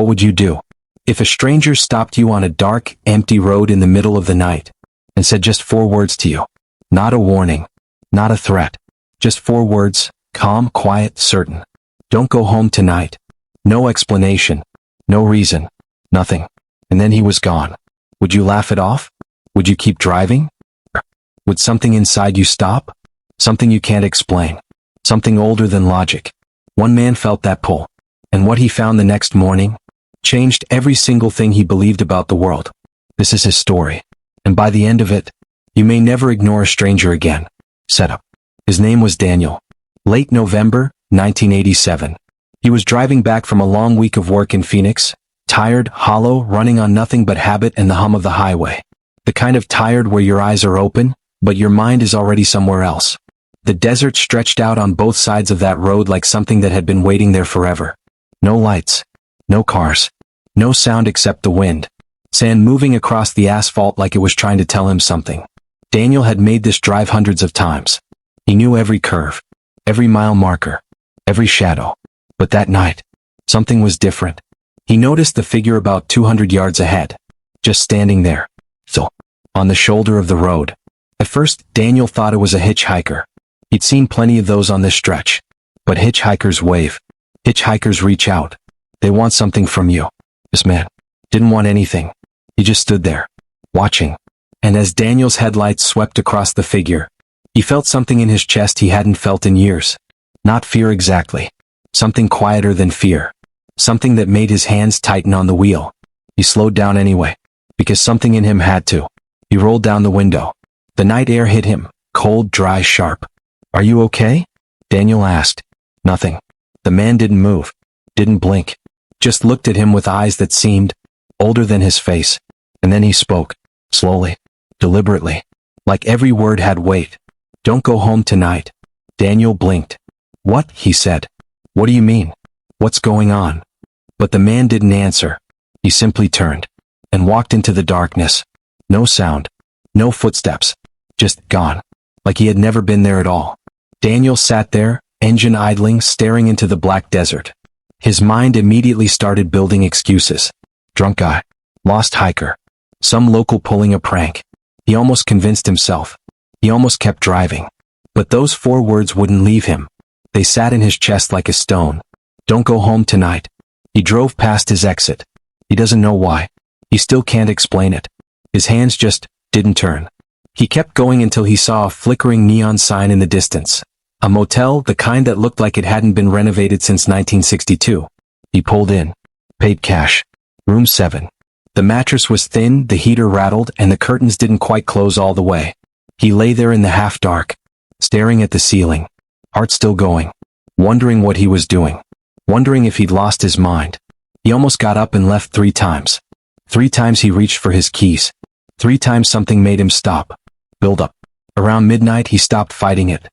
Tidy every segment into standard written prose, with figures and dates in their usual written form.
would you do? If a stranger stopped you on a dark, empty road in the middle of the night and said just 4 words to you, not a warning, not a threat, just 4 words, calm, quiet, certain. Don't go home tonight. No explanation, no reason, nothing. And then he was gone. Would you laugh it off? Would you keep driving? Would something inside you stop? Something you can't explain. Something older than logic. One man felt that pull. And what he found the next morning changed every single thing he believed about the world. This is his story. And by the end of it, you may never ignore a stranger again. Setup. His name was Daniel. Late November, 1987. He was driving back from a long week of work in Phoenix, tired, hollow, running on nothing but habit and the hum of the highway. The kind of tired where your eyes are open, but your mind is already somewhere else. The desert stretched out on both sides of that road like something that had been waiting there forever. No lights, no cars, no sound except the wind. Sand moving across the asphalt like it was trying to tell him something. Daniel had made this drive hundreds of times. He knew every curve, every mile marker, every shadow. But that night, something was different. He noticed the figure about 200 yards ahead, just standing there, so, on the shoulder of the road. At first, Daniel thought it was a hitchhiker. He'd seen plenty of those on this stretch. But hitchhikers wave. Hitchhikers reach out. They want something from you. This man didn't want anything. He just stood there, watching. And as Daniel's headlights swept across the figure, he felt something in his chest he hadn't felt in years. Not fear exactly. Something quieter than fear. Something that made his hands tighten on the wheel. He slowed down anyway, because something in him had to. He rolled down the window. The night air hit him, cold, dry, sharp. "Are you okay?" Daniel asked. Nothing. The man didn't move, didn't blink, just looked at him with eyes that seemed older than his face. And then he spoke, slowly, deliberately, like every word had weight. "Don't go home tonight." Daniel blinked. "What?" he said. "What do you mean? What's going on?" But the man didn't answer. He simply turned and walked into the darkness. No sound, no footsteps, just gone, like he had never been there at all. Daniel sat there, engine idling, staring into the black desert. His mind immediately started building excuses. Drunk guy, lost hiker, some local pulling a prank. He almost convinced himself. He almost kept driving. But those 4 words wouldn't leave him. They sat in his chest like a stone. Don't go home tonight. He drove past his exit. He doesn't know why. He still can't explain it. His hands just didn't turn. He kept going until he saw a flickering neon sign in the distance. A motel, the kind that looked like it hadn't been renovated since 1962. He pulled in. Paid cash. Room 7. The mattress was thin, the heater rattled, and the curtains didn't quite close all the way. He lay there in the half-dark, staring at the ceiling, heart still going, wondering what he was doing, wondering if he'd lost his mind. He almost got up and left 3 times. 3 times he reached for his keys. 3 times something made him stop. Build up. Around midnight he stopped fighting it.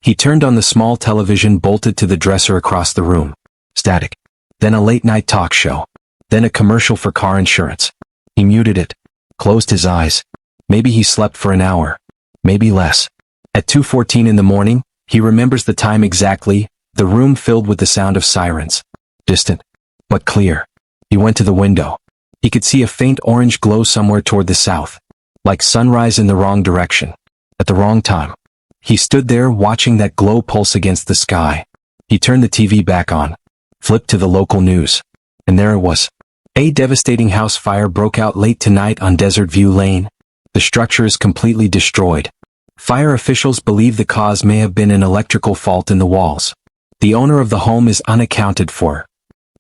He turned on the small television bolted to the dresser across the room. Static. Then a late-night talk show. Then a commercial for car insurance. He muted it. Closed his eyes. Maybe he slept for an hour. Maybe less. At 2:14 in the morning, he remembers the time exactly, the room filled with the sound of sirens. Distant, but clear. He went to the window. He could see a faint orange glow somewhere toward the south. Like sunrise in the wrong direction. At the wrong time. He stood there watching that glow pulse against the sky. He turned the TV back on. Flipped to the local news. And there it was. A devastating house fire broke out late tonight on Desert View Lane. The structure is completely destroyed. Fire officials believe the cause may have been an electrical fault in the walls. The owner of the home is unaccounted for.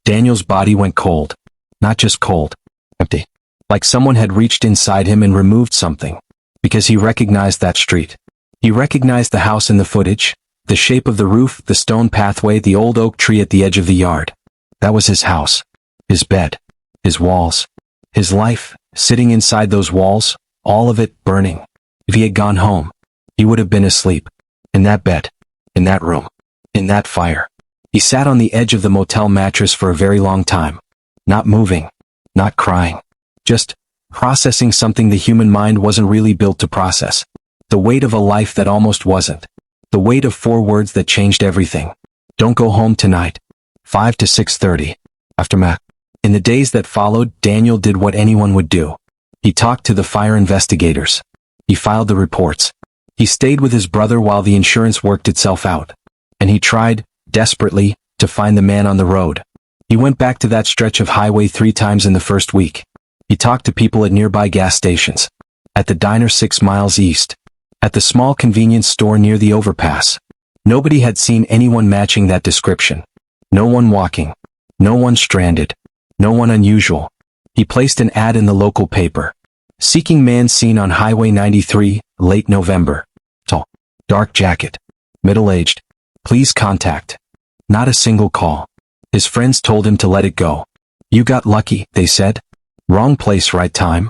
Daniel's body went cold. Not just cold. Empty. Like someone had reached inside him and removed something. Because he recognized that street. He recognized the house in the footage, the shape of the roof, the stone pathway, the old oak tree at the edge of the yard. That was his house. His bed. His walls. His life, sitting inside those walls, all of it burning. If he had gone home, he would have been asleep. In that bed. In that room. In that fire. He sat on the edge of the motel mattress for a very long time. Not moving. Not crying. Just processing something the human mind wasn't really built to process. The weight of a life that almost wasn't. The weight of 4 words that changed everything. Don't go home tonight. 5 to 6:30. Aftermath. In the days that followed, Daniel did what anyone would do. He talked to the fire investigators. He filed the reports. He stayed with his brother while the insurance worked itself out. And he tried, desperately, to find the man on the road. He went back to that stretch of highway 3 times in the first week. He talked to people at nearby gas stations. At the diner 6 miles east. At the small convenience store near the overpass. Nobody had seen anyone matching that description. No one walking. No one stranded. No one unusual. He placed an ad in the local paper. Seeking man seen on Highway 93, late November. Tall. Dark jacket. Middle-aged. Please contact. Not a single call. His friends told him to let it go. You got lucky, they said. Wrong place, right time.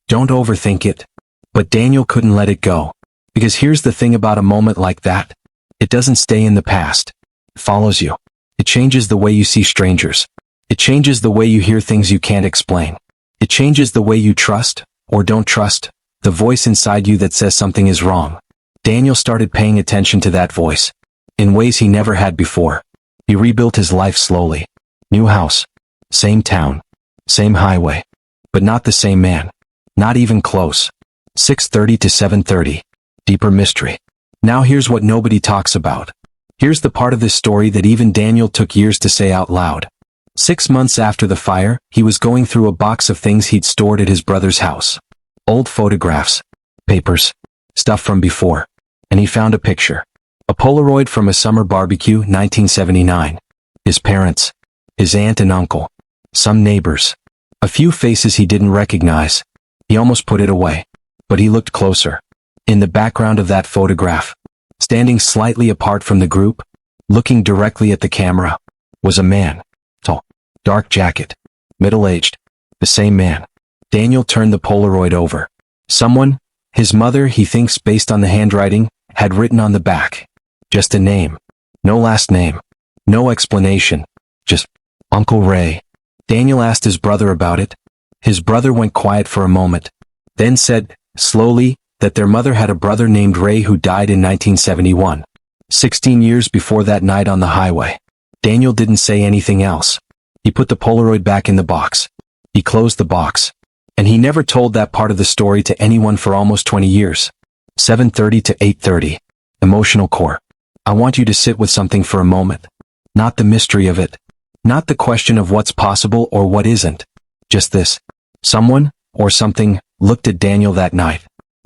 Don't overthink it. But Daniel couldn't let it go. Because here's the thing about a moment like that. It doesn't stay in the past. It follows you. It changes the way you see strangers. It changes the way you hear things you can't explain. It changes the way you trust, or don't trust, the voice inside you that says something is wrong. Daniel started paying attention to that voice. In ways he never had before. He rebuilt his life slowly. New house. Same town. Same highway. But not the same man. Not even close. 6:30 to 7:30. Deeper mystery. Now here's what nobody talks about. Here's the part of this story that even Daniel took years to say out loud. 6 months after the fire, he was going through a box of things he'd stored at his brother's house. Old photographs. Papers. Stuff from before. And he found a picture. A Polaroid from a summer barbecue, 1979. His parents. His aunt and uncle. Some neighbors. A few faces he didn't recognize. He almost put it away. But he looked closer. In the background of that photograph, standing slightly apart from the group, looking directly at the camera, was a man. Tall. Dark jacket. Middle-aged. The same man. Daniel turned the Polaroid over. Someone, his mother, he thinks based on the handwriting, had written on the back. Just a name. No last name. No explanation. Just, Uncle Ray. Daniel asked his brother about it. His brother went quiet for a moment. Then said, slowly, that their mother had a brother named Ray who died in 1971. 16 years before that night on the highway. Daniel didn't say anything else. He put the Polaroid back in the box. He closed the box. And he never told that part of the story to anyone for almost 20 years. 7:30 to 8:30. Emotional core. I want you to sit with something for a moment. Not the mystery of it. Not the question of what's possible or what isn't. Just this. Someone, or something, looked at Daniel that night.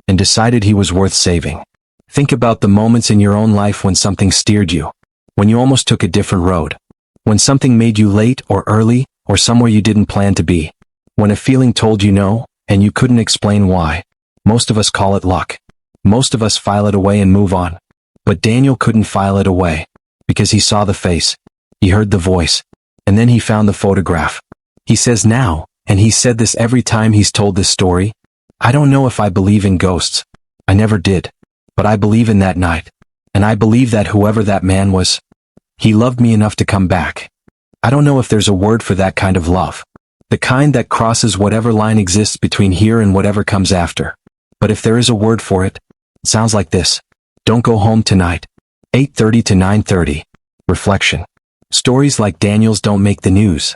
And decided he was worth saving. Think about the moments in your own life when something steered you. When you almost took a different road. When something made you late or early, or somewhere you didn't plan to be. When a feeling told you no, and you couldn't explain why. Most of us call it luck. Most of us file it away and move on. But Daniel couldn't file it away. Because he saw the face. He heard the voice. And then he found the photograph. He says now, and he's said this every time he's told this story, I don't know if I believe in ghosts. I never did. But I believe in that night. And I believe that whoever that man was, he loved me enough to come back. I don't know if there's a word for that kind of love. The kind that crosses whatever line exists between here and whatever comes after. But if there is a word for it, it sounds like this. Don't go home tonight. 8:30 to 9:30. Reflection. Stories like Daniel's don't make the news.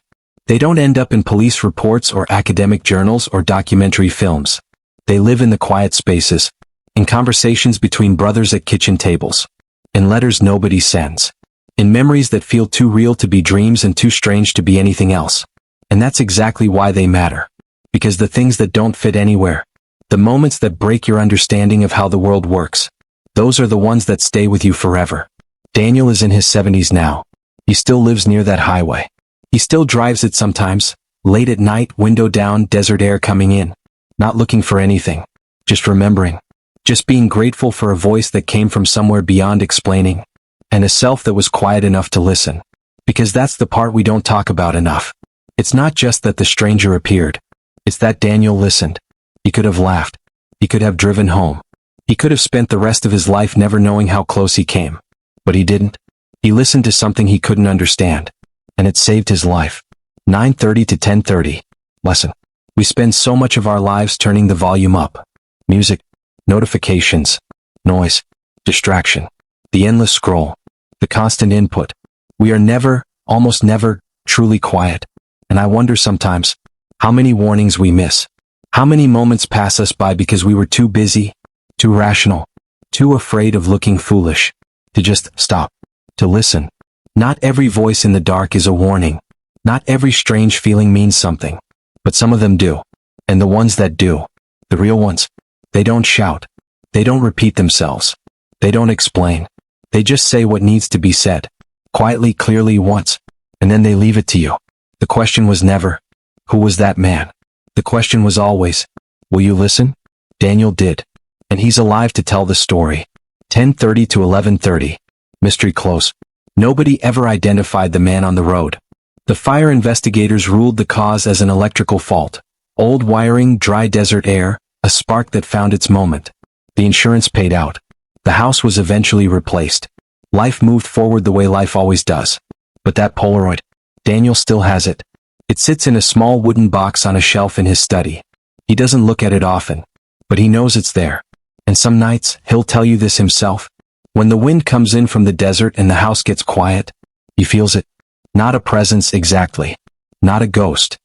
They don't end up in police reports or academic journals or documentary films. They live in the quiet spaces, in conversations between brothers at kitchen tables, in letters nobody sends, in memories that feel too real to be dreams and too strange to be anything else. And that's exactly why they matter. Because the things that don't fit anywhere, the moments that break your understanding of how the world works, those are the ones that stay with you forever. Daniel is in his 70s now. He still lives near that highway. He still drives it sometimes, late at night, window down, desert air coming in. Not looking for anything. Just remembering. Just being grateful for a voice that came from somewhere beyond explaining. And a self that was quiet enough to listen. Because that's the part we don't talk about enough. It's not just that the stranger appeared. It's that Daniel listened. He could have laughed. He could have driven home. He could have spent the rest of his life never knowing how close he came. But he didn't. He listened to something he couldn't understand. And it saved his life. 9:30 to 10:30. Lesson. We spend so much of our lives turning the volume up. Music, notifications, noise, distraction, the endless scroll, the constant input. We are never, almost never, truly quiet. And I wonder sometimes, how many warnings we miss. How many moments pass us by because we were too busy, too rational, too afraid of looking foolish, to just stop, to listen. Not every voice in the dark is a warning. Not every strange feeling means something. But some of them do. And the ones that do, the real ones, they don't shout. They don't repeat themselves. They don't explain. They just say what needs to be said, quietly, clearly once, and then they leave it to you. The question was never, who was that man? The question was always, will you listen? Daniel did. And he's alive to tell the story. 10:30 to 11:30. Mystery close. Nobody ever identified the man on the road. The fire investigators ruled the cause as an electrical fault. Old wiring, dry desert air, a spark that found its moment. The insurance paid out. The house was eventually replaced. Life moved forward the way life always does. But that Polaroid, Daniel still has it. It sits in a small wooden box on a shelf in his study. He doesn't look at it often, but he knows it's there. And some nights, he'll tell you this himself. When the wind comes in from the desert and the house gets quiet, he feels it. Not a presence exactly. Not a ghost.